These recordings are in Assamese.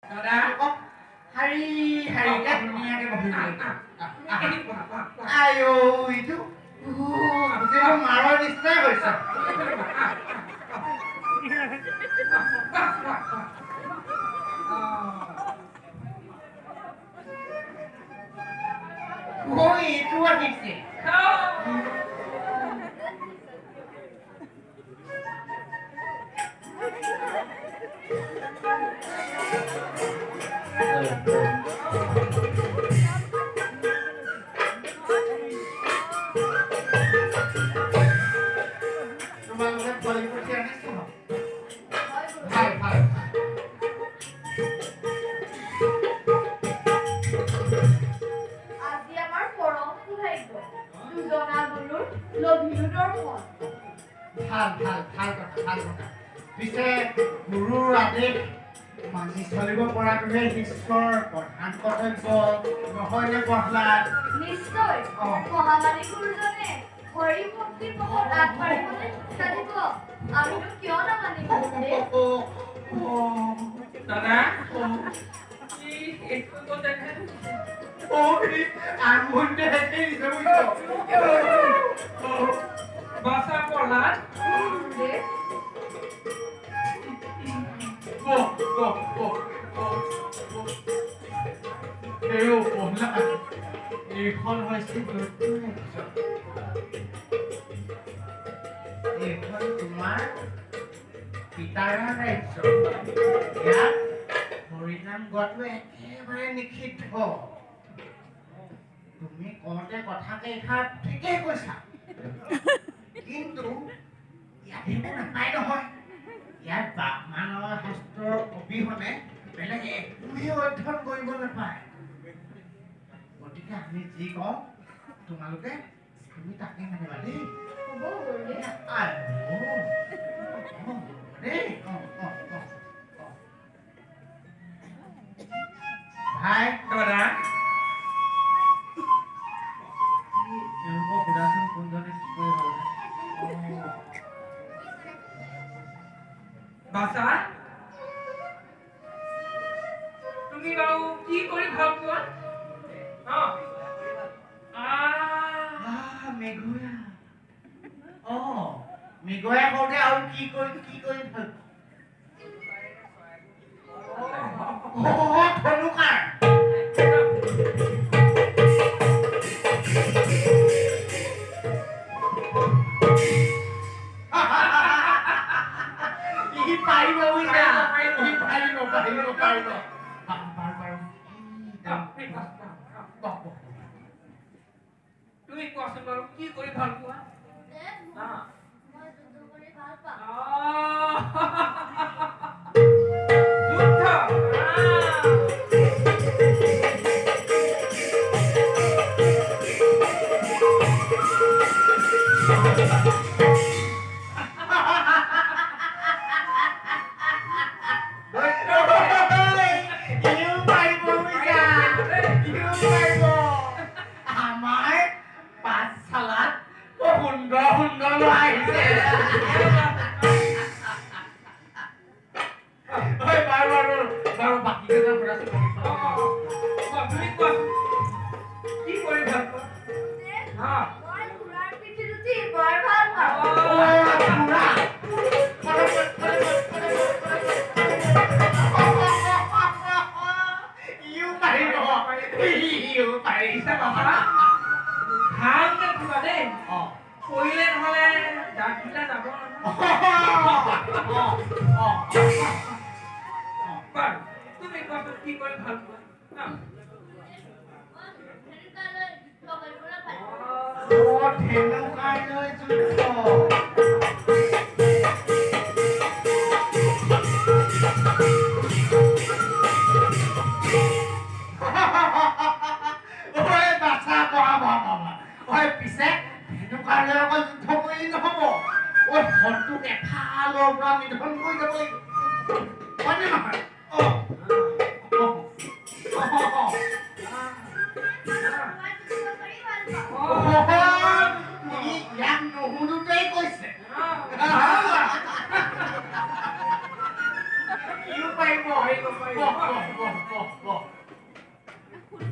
দাদা শাৰী শাৰীকে ধুনীয়াকে বহিব লাগিব আইও ইটো গোটেইটো মাৰৰ নিচিনাই হৈছে এইটো আহিছে তোমালোকে বলি পঠি আনিছো ভাল ভাল আজি আমাৰ পৰম সৌভাগ্য দুজনা গুৰুৰ লভিৰু দৰ্শন ভাল ভাল ভাল কথা পিছে গুৰুৰ আদেশ মানি চলিব পৰাটোহে ঈশ্বৰৰ প্ৰধান কৰ্তব্য নহয়নে প্ৰহ্লাদ নিশ্চয় মহামানী গুৰুজনে হৰি ভক্তি পথত আগবাঢ়িবলৈ জানিব আমিনো কিয় নামানিম দাদা একটু তো দেখেন আঙুলটা হেঁটে দিছে বাসা প্রহ্লাদ এইখন হৈছে নতুন এইখন তোমাৰ পিতাৰ ৰাজ্য ইয়াত হৰিনাম গোৱাটো একেবাৰে নিষিদ্ধ তুমি কওঁতে কথা কেইষাৰ ঠিকেই কৈছা কিন্তু ইয়াত একো নাপায় নহয় ইয়াত বাপমানৰ শাস্ত্ৰৰ অবিহনে বেলেগ একোৱেই অধ্যয়ন কৰিব নাপায় গতিকে আমি যি কওঁ তোমালোকে তুমি তাকে মানিবা দেই ভাই দাদা সুধাচোন কোনজনে কি কৰি ভাল বাসা তুমি বাবু কি কৰি ভাল পোৱা মেঘয়া মেঘয়া কওঁতে আৰু কি কৰি ভাল ধনুকাৰ তুমি কোৱাচোন বাৰু কি কৰি ভাল পোৱা মই যুদ্ধ কৰি ভাল পাওঁ যুদ্ধ কি কৰি ভাল পোৱা মই ঘোঁৰাৰ পিঠিত উঠি বৰ ভাল পাওঁ ভালকে ফুৰা দেই কৰিলে নহ'লে দাঁতকেইটা যাব বাৰু তুমি কোৱাচোন কি কৰি ভাল পোৱা ধেনুকালৈ যুদ্ধ পিছে ধেনুকালৈ অকল যুদ্ধ কৰি নহব ঘৰটোক এফালৰ পৰা নিধন কৰি যাব লাগিব হয়নে নহয় ইয়াক নুশুনোতেই কৈছে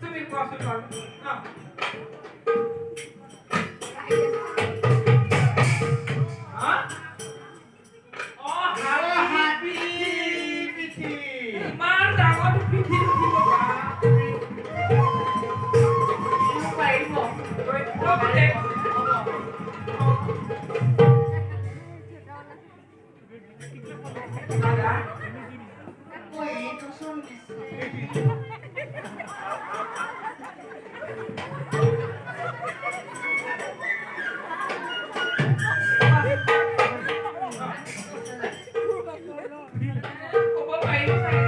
তুমি কোৱাচোন বাৰু ন হা হাতী পিঠি ইমান ডাঙৰ পিঠি উঠিব পাৰিব দাদা ক'ব পাৰিব চাগে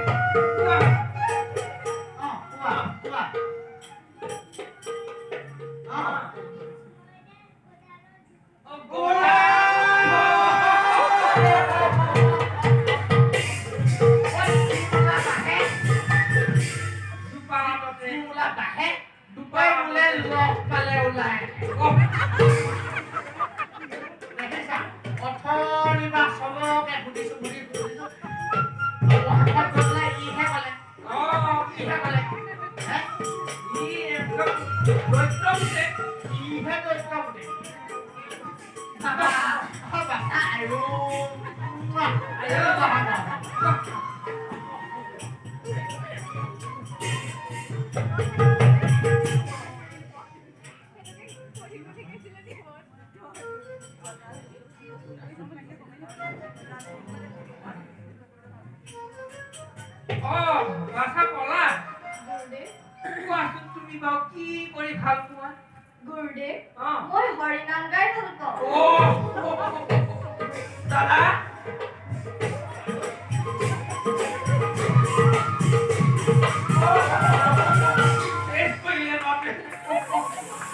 বাছা কলা কোৱাচোন তুমি বাৰু কি কৰি ভাল পোৱা গুৰুদেৱ মই হৰিনাম গাই ভাল পাওঁ দাদা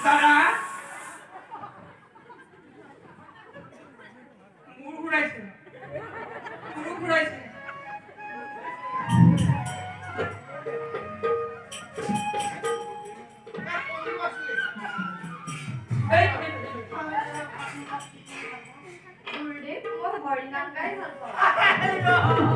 দাদা মোৰ ঘূৰাইছে গুৰুদেৱ মই হৰিনাম গাই ভাল পাওঁ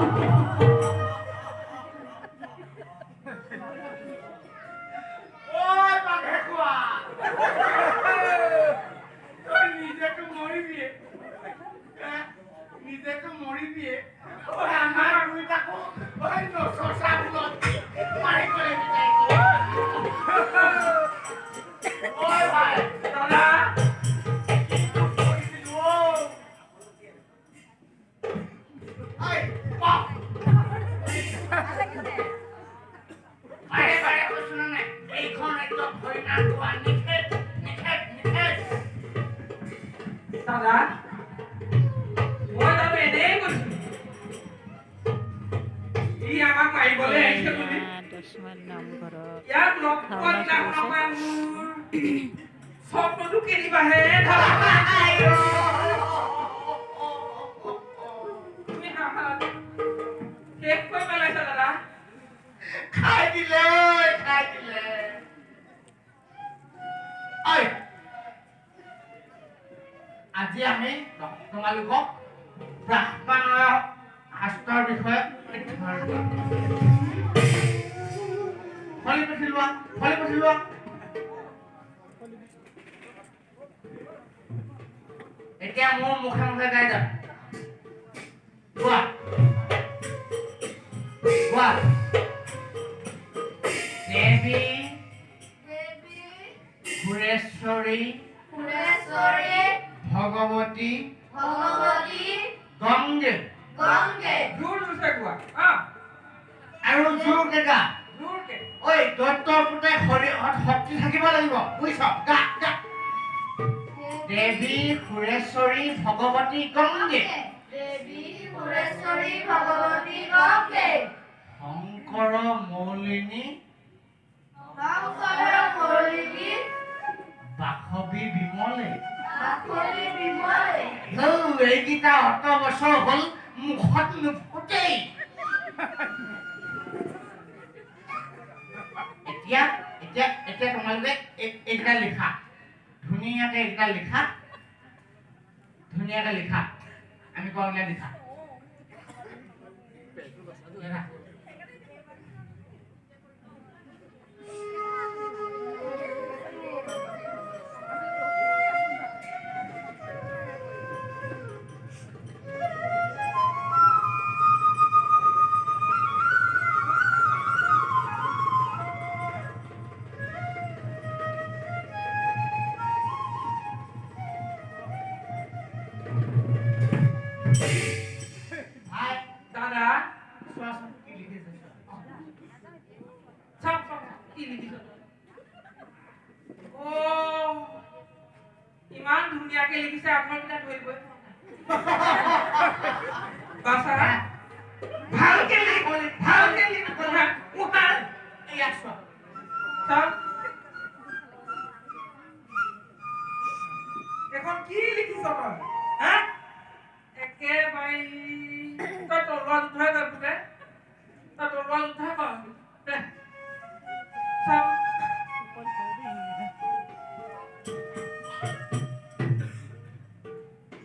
দাদা মই তাতে এনেই কৈছো ই আমাক মাৰিবলৈ আহিছে বুলি ইয়াক লগ পোৱা দিনাখনৰ পৰা মোৰ স্বপ্নটো কেনিবাহে তুমি শেষ কৰি পেলাইছা দাদা খাই দিলে আজি আমি তোমালোকক ব্ৰাহ্মণৰ শাস্ত্ৰৰ বিষয়ে ফলি পঠিলোৱা এতিয়া মোৰ মুখে মুখে গাই যাম কোৱা দেৱী সুৰেশ্বৰী ভগৱতী গংগে জোৰ জোৰছে কোৱা আৰু জোৰকে গা জোৰকে ঐ দৈত্যৰ পুতে শৰীৰত শক্তি থাকিব লাগিব বুজিছ গা দেৱী সুৰেশ্বৰী ভগৱতী গংগে শংকৰ মৌলিনী বাসৱী বিমলে এইকেইটা অত বছৰ হ'ল মুখত নুফুটেই এতিয়া তোমালোকে এইকেইটা লিখা ধুনীয়াকে লিখা আমি কওঁলে লিখা লিখিছে চাওক চাওক কি লিখিছে অ ইমান ধুনীয়াকে লিখিছে আপোনালোকে ধৰিবই বাছা ভালকে লিখলি হা উহাৰ এয়া চোৱা চাওক এখন কি লিখিছ তই হা একেবাৰে তই তলুৱাৰ উদ্ধাৰ কৰ পুতে তই তলুৱাৰ উদ্ধাৰ কৰ চাওক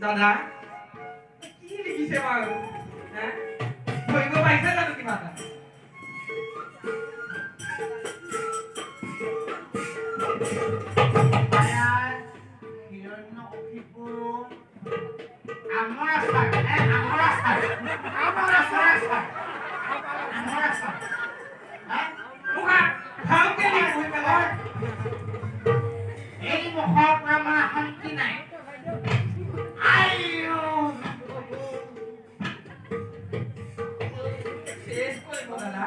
দাদা কি লিখিছে বাৰু হা ধৰিব পাৰিছে জানো কিবা এটা ভালকে লিখি পেলাই এই মুখৰ পৰা মানে শান্তি নাই শেষ কৰিব দাদা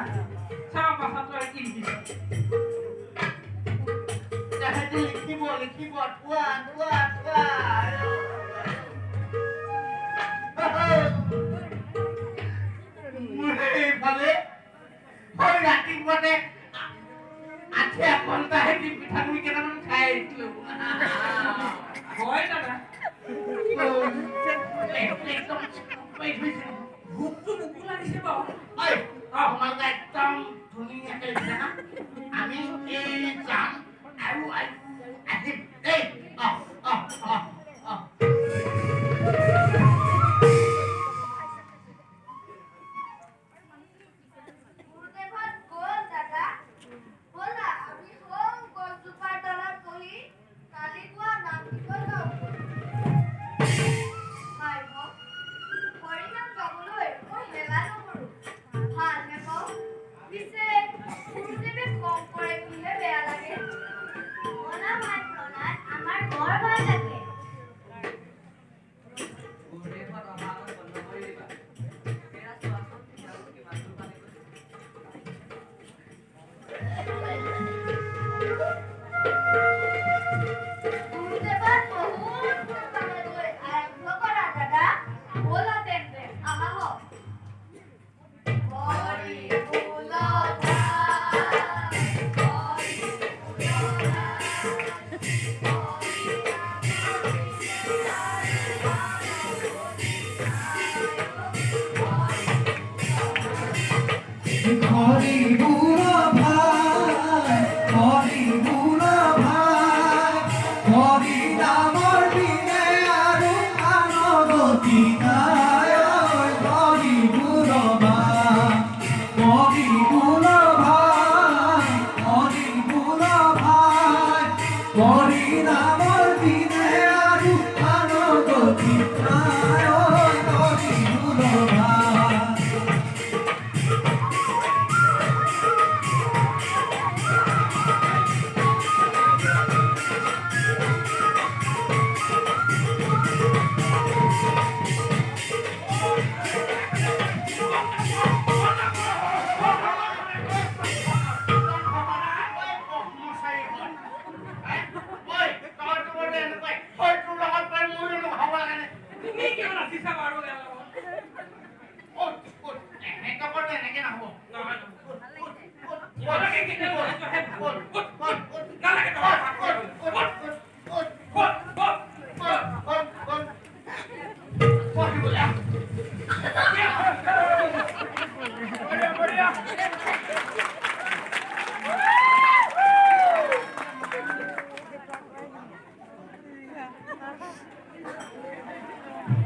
চাওক বাছা তই কি লিখিছ লিখিব এইফালে ৰাতিপুৱাতে আঠিয়া কলতাহে দি পিঠাগুড়ি কেইটামান খাই আহিছিলো হয় দাদা ভোকটো মোকো লাগিছে বাৰু তোমালোকে একদম ধুনীয়াকে লিখা আমি এই যাম আৰু আহিম দেই Hori Bula Bhai